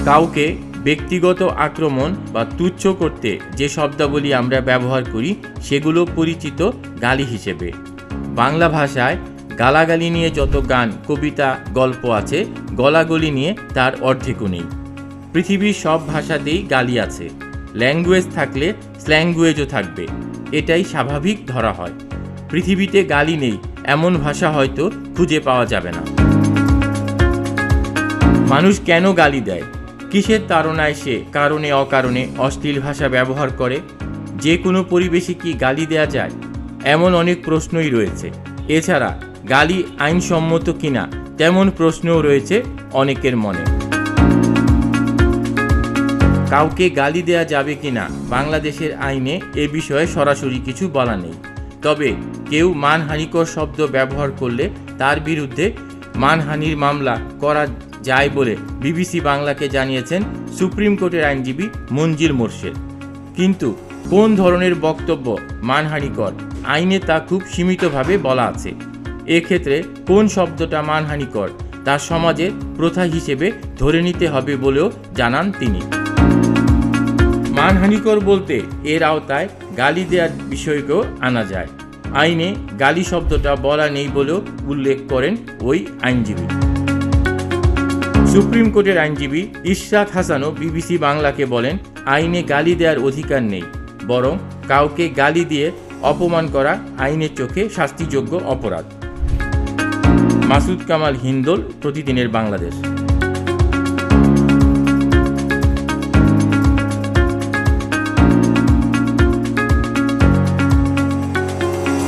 কাউকে ব্যক্তিগত আক্রমণ বা তুচ্ছ করতে যে শব্দাবলী আমরা ব্যবহার করি সেগুলো পরিচিত গালি হিসেবে। বাংলা ভাষায় গালাগালি নিয়ে যত গান, কবিতা, গল্প আছে, গলাগলি নিয়ে তার অর্ধেকও নেই। পৃথিবীর সব ভাষাতেই গালি আছে। ল্যাঙ্গুয়েজ থাকলে স্ল্যাঙ্গুয়েজও থাকবে, এটাই স্বাভাবিক ধরা হয়। পৃথিবীতে গালি নেই এমন ভাষা হয়তো খুঁজে পাওয়া যাবে না। মানুষ কেন গালি দেয়? কিসের তাড়নায় সে কারণে অকারণে অশ্লীল ভাষা ব্যবহার করে? যে কোনো পরিবেশে কি গালি দেয়া যায়? এমন অনেক প্রশ্নই রয়েছে। এছাড়া গালি আইনসম্মত কিনা তেমন প্রশ্নও রয়েছে অনেকের মনে। কাউকে গালি দেয়া যাবে কিনা বাংলাদেশের আইনে এ বিষয়ে সরাসরি কিছু বলা নেই। তবে কেউ মানহানিকর শব্দ ব্যবহার করলে তার বিরুদ্ধে মানহানির মামলা করা যায় বলে বিবিসি বাংলাকে জানিয়েছেন সুপ্রিম কোর্টের আইনজীবী মঞ্জিল মোরশেদ। কিন্তু কোন ধরনের বক্তব্য মানহানিকর, আইনে তা খুব সীমিতভাবে বলা আছে। এক্ষেত্রে কোন শব্দটা মানহানিকর তা সমাজের প্রথা হিসেবে ধরে নিতে হবে বলেও জানান তিনি। মানহানিকর বলতে এর আওতায় গালি দেওয়ার বিষয়কেও আনা যায়। আইনে গালি শব্দটা বলা নেই বলেও উল্লেখ করেন ওই আইনজীবী। সুপ্রিম কোর্টের আইনজীবী ইশরাত হাসানও বিবিসি বাংলাকে বলেন, আইনে গালি দেওয়ার অধিকার নেই, বরং কাউকে গালি দিয়ে অপমান করা আইনের চোখে শাস্তিযোগ্য অপরাধ। মাসুদ কামাল হিন্দোল, প্রতিদিনের বাংলাদেশ।